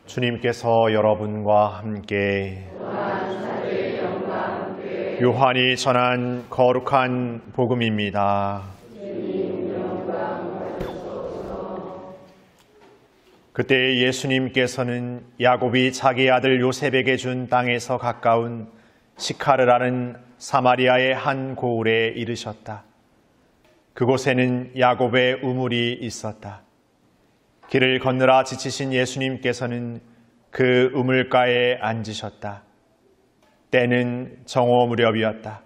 주님께서 여러분과 함께 요한이 전한 거룩한 복음입니다. 그때 예수님께서는 야곱이 자기 아들 요셉에게 준 땅에서 가까운 시카르라는 사마리아의 한 고을에 이르셨다. 그곳에는 야곱의 우물이 있었다. 길을 건너라 지치신 예수님께서는 그 우물가에 앉으셨다. 때는 정오 무렵이었다.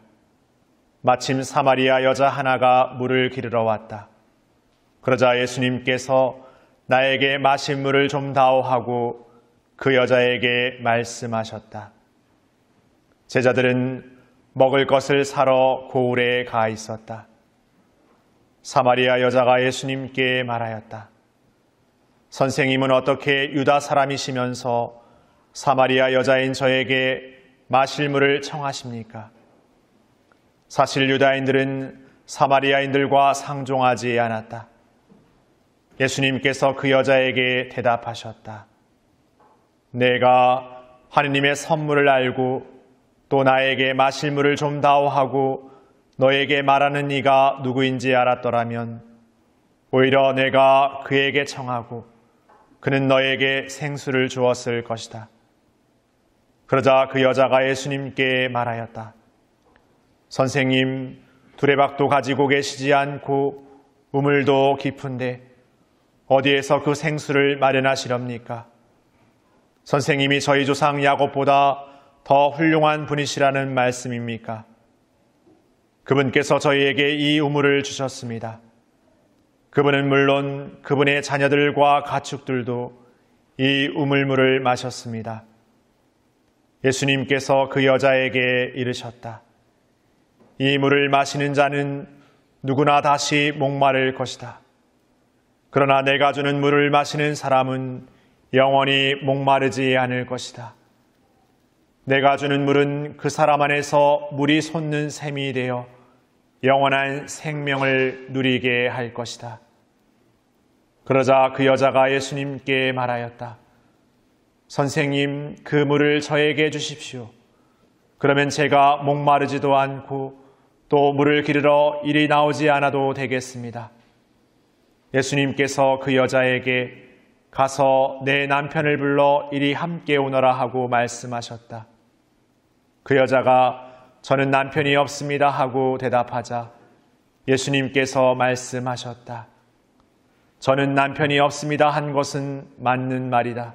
마침 사마리아 여자 하나가 물을 기르러 왔다. 그러자 예수님께서 나에게 마실 물을 좀 다오 하고 그 여자에게 말씀하셨다. 제자들은 먹을 것을 사러 고을에 가 있었다. 사마리아 여자가 예수님께 말하였다. 선생님은 어떻게 유다 사람이시면서 사마리아 여자인 저에게 마실 물을 청하십니까? 사실 유다인들은 사마리아인들과 상종하지 않았다. 예수님께서 그 여자에게 대답하셨다. 내가 하느님의 선물을 알고 또 나에게 마실 물을 좀 다오 하고 너에게 말하는 이가 누구인지 알았더라면 오히려 내가 그에게 청하고 그는 너에게 생수를 주었을 것이다. 그러자 그 여자가 예수님께 말하였다. 선생님, 두레박도 가지고 계시지 않고 우물도 깊은데 어디에서 그 생수를 마련하시렵니까? 선생님이 저희 조상 야곱보다 더 훌륭한 분이시라는 말씀입니까? 그분께서 저희에게 이 우물을 주셨습니다. 그분은 물론 그분의 자녀들과 가축들도 이 우물물을 마셨습니다. 예수님께서 그 여자에게 이르셨다. 이 물을 마시는 자는 누구나 다시 목마를 것이다. 그러나 내가 주는 물을 마시는 사람은 영원히 목마르지 않을 것이다. 내가 주는 물은 그 사람 안에서 물이 솟는 샘이 되어 영원한 생명을 누리게 할 것이다. 그러자 그 여자가 예수님께 말하였다. 선생님, 그 물을 저에게 주십시오. 그러면 제가 목마르지도 않고 또 물을 기르러 이리 나오지 않아도 되겠습니다. 예수님께서 그 여자에게 가서 내 남편을 불러 이리 함께 오너라 하고 말씀하셨다. 그 여자가 저는 남편이 없습니다 하고 대답하자 예수님께서 말씀하셨다. 저는 남편이 없습니다 한 것은 맞는 말이다.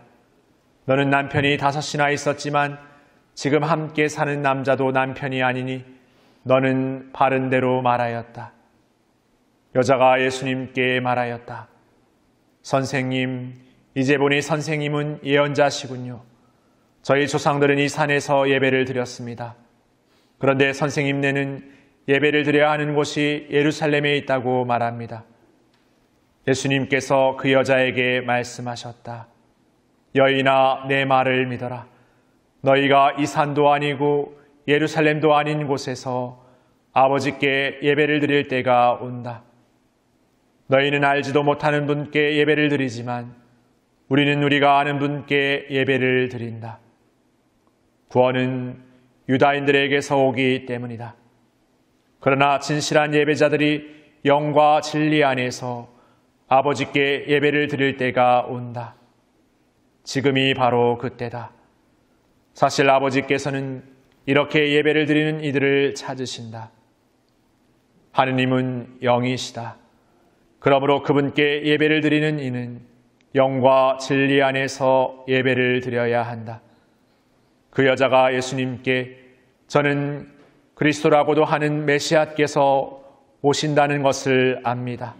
너는 남편이 5이나 있었지만 지금 함께 사는 남자도 남편이 아니니 너는 바른 대로 말하였다. 여자가 예수님께 말하였다. 선생님, 이제 보니 선생님은 예언자시군요. 저희 조상들은 이 산에서 예배를 드렸습니다. 그런데 선생님네는 예배를 드려야 하는 곳이 예루살렘에 있다고 말합니다. 예수님께서 그 여자에게 말씀하셨다. 여인아, 내 말을 믿어라. 너희가 이 산도 아니고 예루살렘도 아닌 곳에서 아버지께 예배를 드릴 때가 온다. 너희는 알지도 못하는 분께 예배를 드리지만 우리는 우리가 아는 분께 예배를 드린다. 구원은 유다인들에게서 오기 때문이다. 그러나 진실한 예배자들이 영과 진리 안에서 아버지께 예배를 드릴 때가 온다. 지금이 바로 그때다. 사실 아버지께서는 이렇게 예배를 드리는 이들을 찾으신다. 하느님은 영이시다. 그러므로 그분께 예배를 드리는 이는 영과 진리 안에서 예배를 드려야 한다. 그 여자가 예수님께 저는 그리스도라고도 하는 메시아께서 오신다는 것을 압니다.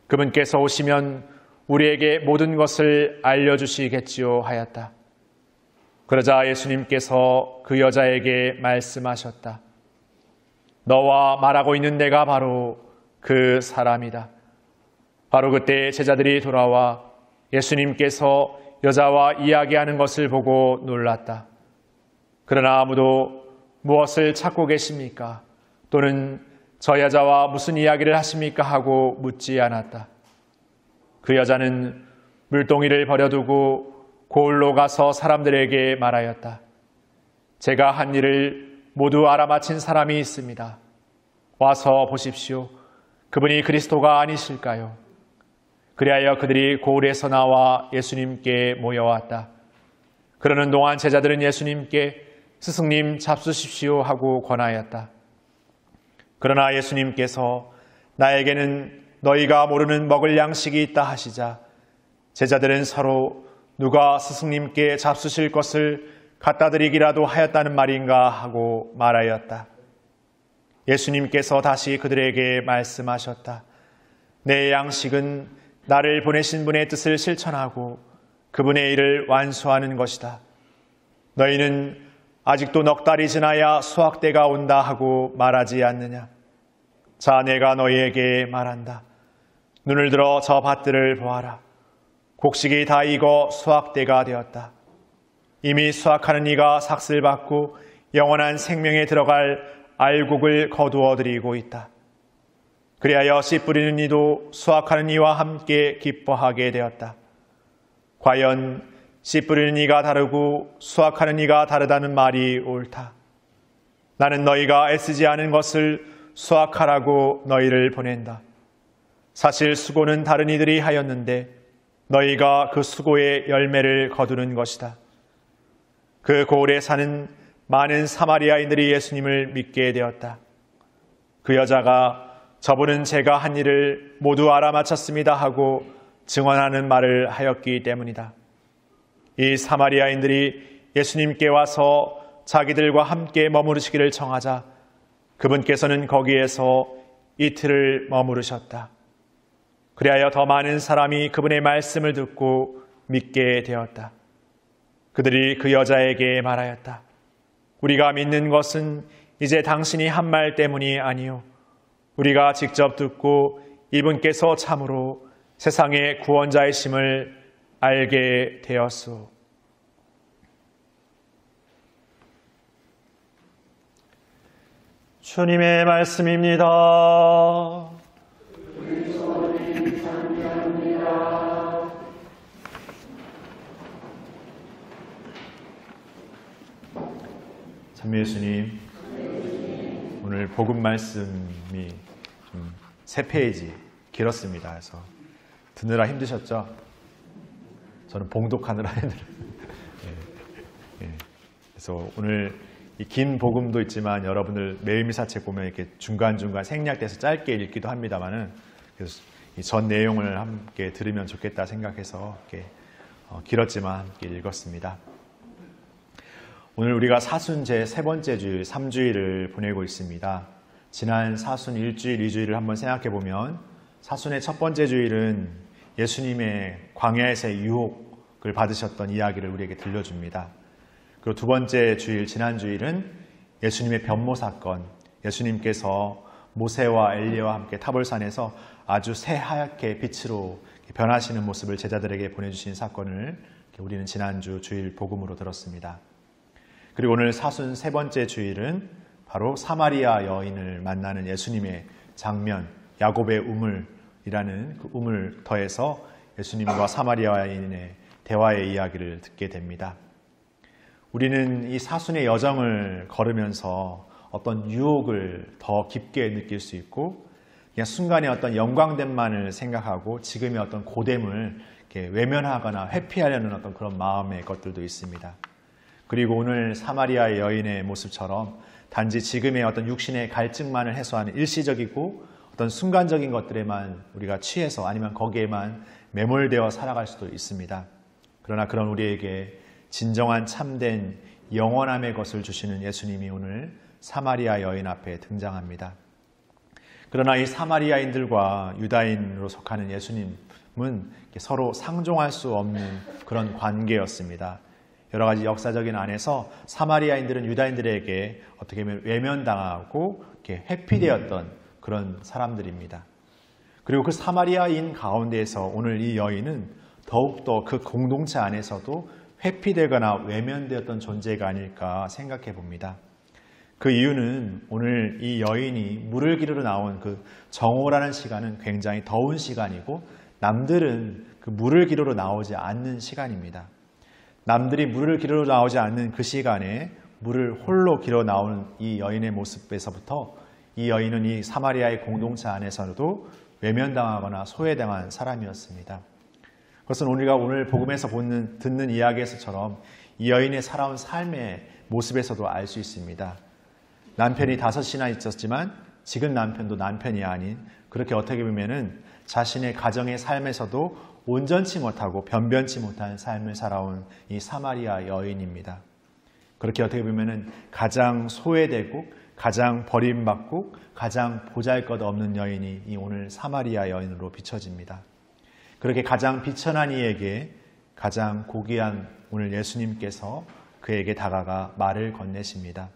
그분께서 오시면 우리에게 모든 것을 알려주시겠지요 하였다. 그러자 예수님께서 그 여자에게 말씀하셨다. 너와 말하고 있는 내가 바로 그 사람이다. 바로 그때 제자들이 돌아와 예수님께서 여자와 이야기하는 것을 보고 놀랐다. 그러나 아무도 무엇을 찾고 계십니까? 또는 저 여자와 무슨 이야기를 하십니까? 하고 묻지 않았다. 그 여자는 물동이를 버려두고 고을로 가서 사람들에게 말하였다. 제가 한 일을 모두 알아맞힌 사람이 있습니다. 와서 보십시오. 그분이 그리스도가 아니실까요? 그리하여 그들이 고을에서 나와 예수님께 모여왔다. 그러는 동안 제자들은 예수님께 스승님 잡수십시오 하고 권하였다. 그러나 예수님께서 나에게는 너희가 모르는 먹을 양식이 있다 하시자 제자들은 서로 누가 스승님께 잡수실 것을 갖다 드리기라도 하였다는 말인가 하고 말하였다. 예수님께서 다시 그들에게 말씀하셨다. 내 양식은 나를 보내신 분의 뜻을 실천하고 그분의 일을 완수하는 것이다. 너희는 아직도 넉 달이 지나야 수확 때가 온다 하고 말하지 않느냐? 자, 내가 너희에게 말한다. 눈을 들어 저 밭들을 보아라. 곡식이 다 익어 수확 때가 되었다. 이미 수확하는 이가 삭슬 받고 영원한 생명에 들어갈 알곡을 거두어 드리고 있다. 그리하여 씨 뿌리는 이도 수확하는 이와 함께 기뻐하게 되었다. 과연 씨 뿌리는 이가 다르고 수확하는 이가 다르다는 말이 옳다. 나는 너희가 애쓰지 않은 것을 수확하라고 너희를 보낸다. 사실 수고는 다른 이들이 하였는데 너희가 그 수고의 열매를 거두는 것이다. 그 고을에 사는 많은 사마리아인들이 예수님을 믿게 되었다. 그 여자가 저분은 제가 한 일을 모두 알아맞혔습니다 하고 증언하는 말을 하였기 때문이다. 이 사마리아인들이 예수님께 와서 자기들과 함께 머무르시기를 청하자 그분께서는 거기에서 이틀을 머무르셨다. 그리하여 더 많은 사람이 그분의 말씀을 듣고 믿게 되었다. 그들이 그 여자에게 말하였다. 우리가 믿는 것은 이제 당신이 한 말 때문이 아니요 우리가 직접 듣고 이분께서 참으로 세상의 구원자이심을 알게 되었소. 주님의 말씀입니다. 참미 예수님, 오늘 복음 말씀이 좀 3페이지 길었습니다. 그래서 듣느라 힘드셨죠? 저는 봉독하느라 힘들어요. 그래서 오늘 이 긴 복음도 있지만 여러분들 매일미사책 보면 이렇게 중간중간 생략돼서 짧게 읽기도 합니다만은 그래서 이 전 내용을 함께 들으면 좋겠다 생각해서 이렇게 길었지만 함께 읽었습니다. 오늘 우리가 사순 제 3번째 주일, 3주일을 보내고 있습니다. 지난 사순 1주일, 2주일을 한번 생각해 보면 사순의 첫 번째 주일은 예수님의 광야에서의 유혹을 받으셨던 이야기를 우리에게 들려줍니다. 그리고 두 번째 주일, 지난 주일은 예수님의 변모 사건, 예수님께서 모세와 엘리야와 함께 타볼산에서 아주 새하얗게 빛으로 변하시는 모습을 제자들에게 보내주신 사건을 우리는 지난주 주일 복음으로 들었습니다. 그리고 오늘 사순 세 번째 주일은 바로 사마리아 여인을 만나는 예수님의 장면, 야곱의 우물이라는 그 우물 터에서 예수님과 사마리아 여인의 대화의 이야기를 듣게 됩니다. 우리는 이 사순의 여정을 걸으면서 어떤 유혹을 더 깊게 느낄 수 있고 그냥 순간의 어떤 영광됨만을 생각하고 지금의 어떤 고됨을 이렇게 외면하거나 회피하려는 어떤 그런 마음의 것들도 있습니다. 그리고 오늘 사마리아 여인의 모습처럼 단지 지금의 어떤 육신의 갈증만을 해소하는 일시적이고 어떤 순간적인 것들에만 우리가 취해서 아니면 거기에만 매몰되어 살아갈 수도 있습니다. 그러나 그런 우리에게 진정한 참된 영원함의 것을 주시는 예수님이 오늘 사마리아 여인 앞에 등장합니다. 그러나 이 사마리아인들과 유다인으로 속하는 예수님은 서로 상종할 수 없는 그런 관계였습니다. 여러 가지 역사적인 안에서 사마리아인들은 유다인들에게 어떻게 보면 외면당하고 이렇게 회피되었던 그런 사람들입니다. 그리고 그 사마리아인 가운데에서 오늘 이 여인은 더욱더 그 공동체 안에서도 회피되거나 외면되었던 존재가 아닐까 생각해 봅니다. 그 이유는 오늘 이 여인이 물을 기르러 나온 그 정오라는 시간은 굉장히 더운 시간이고 남들은 그 물을 기르러 나오지 않는 시간입니다. 남들이 물을 길어 나오지 않는 그 시간에 물을 홀로 길어 나오는 이 여인의 모습에서부터 이 여인은 이 사마리아의 공동체 안에서도 외면당하거나 소외당한 사람이었습니다. 그것은 우리가 오늘 복음에서 듣는 이야기에서처럼 이 여인의 살아온 삶의 모습에서도 알 수 있습니다. 남편이 5이나 있었지만 지금 남편도 남편이 아닌, 그렇게 어떻게 보면은 자신의 가정의 삶에서도 온전치 못하고 변변치 못한 삶을 살아온 이 사마리아 여인입니다. 그렇게 어떻게 보면은 가장 소외되고 가장 버림받고 가장 보잘것없는 여인이 이 오늘 사마리아 여인으로 비춰집니다. 그렇게 가장 비천한 이에게 가장 고귀한 오늘 예수님께서 그에게 다가가 말을 건네십니다.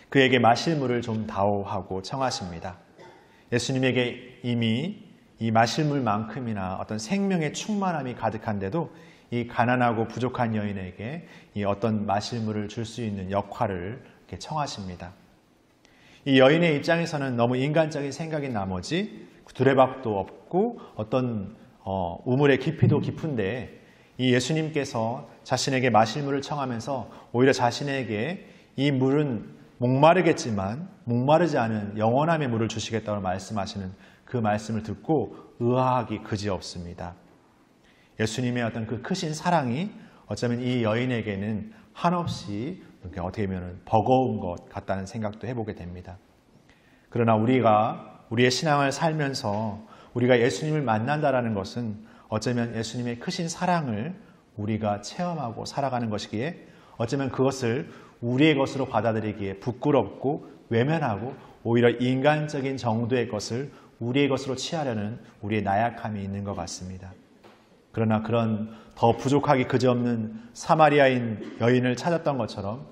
그에게 마실 물을 좀 다오하고 청하십니다. 예수님에게 이미 이 마실 물만큼이나 어떤 생명의 충만함이 가득한데도 이 가난하고 부족한 여인에게 이 어떤 마실 물을 줄 수 있는 역할을 이렇게 청하십니다. 이 여인의 입장에서는 너무 인간적인 생각인 나머지 두레박도 없고 어떤 우물의 깊이도 깊은데 이 예수님께서 자신에게 마실 물을 청하면서 오히려 자신에게 이 물은 목마르겠지만 목마르지 않은 영원함의 물을 주시겠다고 말씀하시는 그 말씀을 듣고 의아하기 그지없습니다. 예수님의 어떤 그 크신 사랑이 어쩌면 이 여인에게는 한없이 어떻게 보면 버거운 것 같다는 생각도 해보게 됩니다. 그러나 우리가 우리의 신앙을 살면서 우리가 예수님을 만난다라는 것은 어쩌면 예수님의 크신 사랑을 우리가 체험하고 살아가는 것이기에 어쩌면 그것을 우리의 것으로 받아들이기에 부끄럽고 외면하고 오히려 인간적인 정도의 것을 우리의 것으로 취하려는 우리의 나약함이 있는 것 같습니다. 그러나 그런 더 부족하기 그지없는 사마리아인 여인을 찾았던 것처럼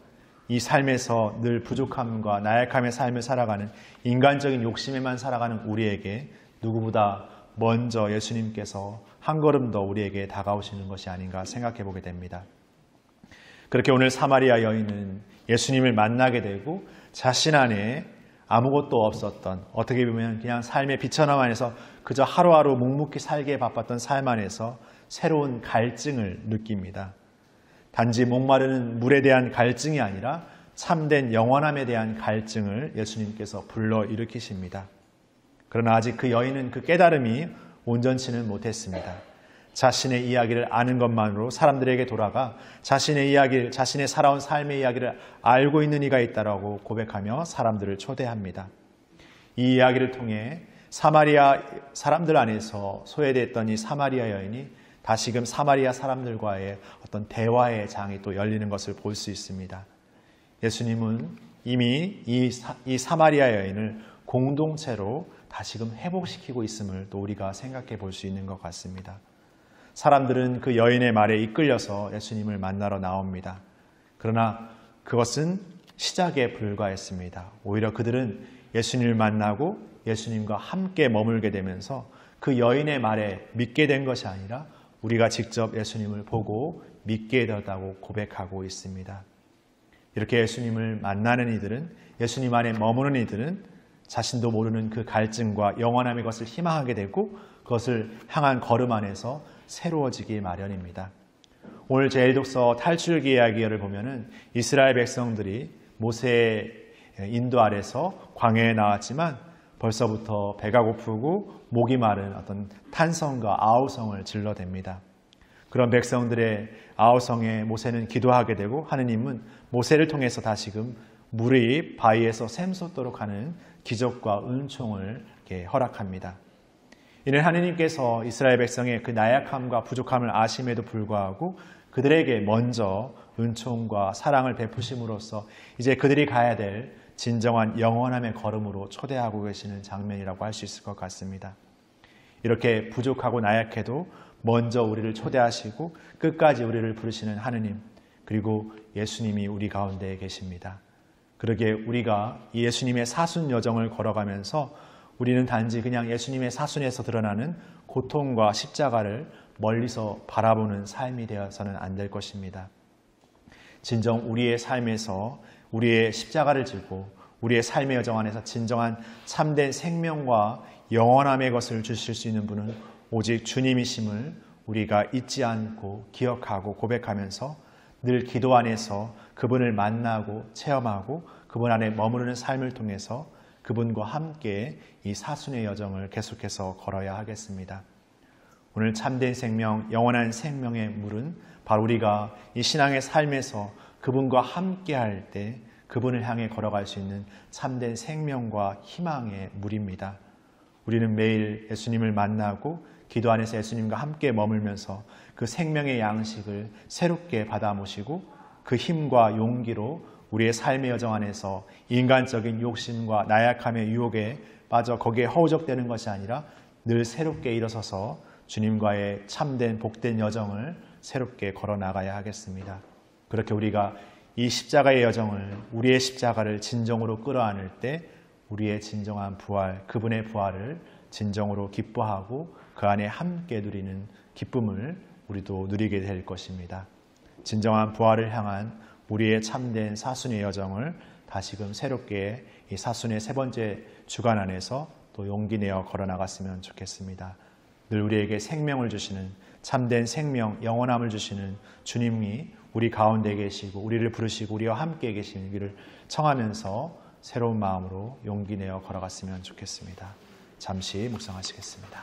이 삶에서 늘 부족함과 나약함의 삶을 살아가는 인간적인 욕심에만 살아가는 우리에게 누구보다 먼저 예수님께서 한 걸음 더 우리에게 다가오시는 것이 아닌가 생각해 보게 됩니다. 그렇게 오늘 사마리아 여인은 예수님을 만나게 되고 자신 안에 아무것도 없었던, 어떻게 보면 그냥 삶의 비천함 안에서 그저 하루하루 묵묵히 살기에 바빴던 삶 안에서 새로운 갈증을 느낍니다. 단지 목마르는 물에 대한 갈증이 아니라 참된 영원함에 대한 갈증을 예수님께서 불러일으키십니다. 그러나 아직 그 여인은 그 깨달음이 온전치는 못했습니다. 자신의 이야기를 아는 것만으로 사람들에게 돌아가 자신의 이야기를, 자신의 살아온 삶의 이야기를 알고 있는 이가 있다라고 고백하며 사람들을 초대합니다. 이 이야기를 통해 사마리아 사람들 안에서 소외됐던 이 사마리아 여인이 다시금 사마리아 사람들과의 어떤 대화의 장이 또 열리는 것을 볼 수 있습니다. 예수님은 이미 이 사마리아 여인을 공동체로 다시금 회복시키고 있음을 또 우리가 생각해 볼 수 있는 것 같습니다. 사람들은 그 여인의 말에 이끌려서 예수님을 만나러 나옵니다. 그러나 그것은 시작에 불과했습니다. 오히려 그들은 예수님을 만나고 예수님과 함께 머물게 되면서 그 여인의 말에 믿게 된 것이 아니라 우리가 직접 예수님을 보고 믿게 되었다고 고백하고 있습니다. 이렇게 예수님을 만나는 이들은, 예수님 안에 머무는 이들은 자신도 모르는 그 갈증과 영원함의 것을 희망하게 되고 그것을 향한 걸음 안에서 새로워지기 마련입니다. 오늘 제1독서 탈출기 이야기를 보면은 이스라엘 백성들이 모세의 인도 아래서 광야에 나왔지만 벌써부터 배가 고프고 목이 마른 어떤 탄성과 아우성을 질러댑니다. 그런 백성들의 아우성에 모세는 기도하게 되고 하느님은 모세를 통해서 다시금 물이 바위에서 샘솟도록 하는 기적과 은총을 이렇게 허락합니다. 이는 하느님께서 이스라엘 백성의 그 나약함과 부족함을 아심에도 불구하고 그들에게 먼저 은총과 사랑을 베푸심으로써 이제 그들이 가야 될 진정한 영원함의 걸음으로 초대하고 계시는 장면이라고 할 수 있을 것 같습니다. 이렇게 부족하고 나약해도 먼저 우리를 초대하시고 끝까지 우리를 부르시는 하느님, 그리고 예수님이 우리 가운데에 계십니다. 그러기에 우리가 이 예수님의 사순 여정을 걸어가면서 우리는 단지 그냥 예수님의 사순에서 드러나는 고통과 십자가를 멀리서 바라보는 삶이 되어서는 안 될 것입니다. 진정 우리의 삶에서 우리의 십자가를 지고 우리의 삶의 여정 안에서 진정한 참된 생명과 영원함의 것을 주실 수 있는 분은 오직 주님이심을 우리가 잊지 않고 기억하고 고백하면서 늘 기도 안에서 그분을 만나고 체험하고 그분 안에 머무르는 삶을 통해서 그분과 함께 이 사순의 여정을 계속해서 걸어야 하겠습니다. 오늘 참된 생명, 영원한 생명의 물은 바로 우리가 이 신앙의 삶에서 그분과 함께 할 때 그분을 향해 걸어갈 수 있는 참된 생명과 희망의 물입니다. 우리는 매일 예수님을 만나고 기도 안에서 예수님과 함께 머물면서 그 생명의 양식을 새롭게 받아 모시고 그 힘과 용기로 우리의 삶의 여정 안에서 인간적인 욕심과 나약함의 유혹에 빠져 거기에 허우적대는 것이 아니라 늘 새롭게 일어서서 주님과의 참된 복된 여정을 새롭게 걸어나가야 하겠습니다. 그렇게 우리가 이 십자가의 여정을, 우리의 십자가를 진정으로 끌어안을 때 우리의 진정한 부활, 그분의 부활을 진정으로 기뻐하고 그 안에 함께 누리는 기쁨을 우리도 누리게 될 것입니다. 진정한 부활을 향한 우리의 참된 사순의 여정을 다시금 새롭게 이 사순의 세 번째 주간 안에서 또 용기 내어 걸어나갔으면 좋겠습니다. 늘 우리에게 생명을 주시는 참된 생명, 영원함을 주시는 주님이 우리 가운데 계시고 우리를 부르시고 우리와 함께 계시기를 청하면서 새로운 마음으로 용기 내어 걸어갔으면 좋겠습니다. 잠시 묵상하시겠습니다.